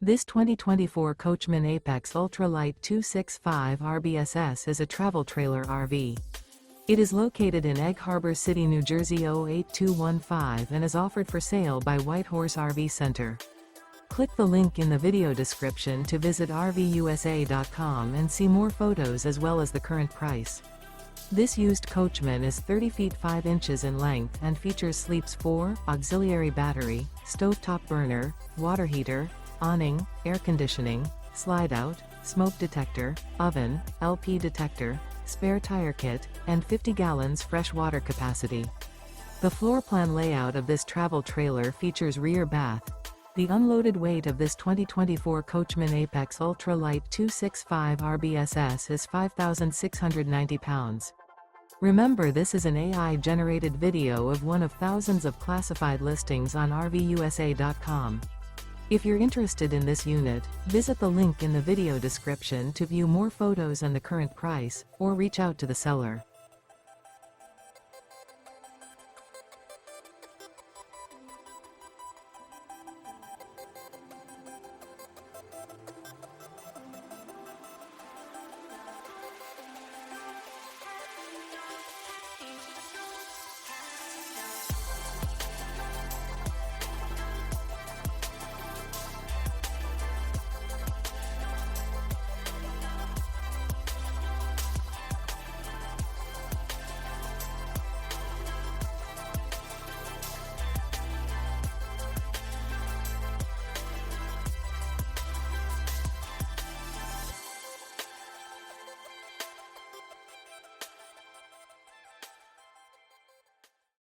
This 2024 Coachmen Apex Ultra-Lite 265 RBSS is a travel trailer RV. It is located in Egg Harbor City, New Jersey 08215 and is offered for sale by White Horse RV Center. Click the link in the video description to visit RVUSA.com and see more photos as well as the current price. This used Coachman is 30 feet 5 inches in length and features sleeps 4, auxiliary battery, stovetop burner, water heater, awning, air conditioning, slide-out, smoke detector, oven, LP detector, spare tire kit, and 50 gallons fresh water capacity. The floor plan layout of this travel trailer features rear bath. The unloaded weight of this 2024 Coachmen Apex Ultra-Lite 265 RBSS is 5,690 pounds. Remember, this is an AI-generated video of one of thousands of classified listings on RVUSA.com. If you're interested in this unit, visit the link in the video description to view more photos and the current price, or reach out to the seller.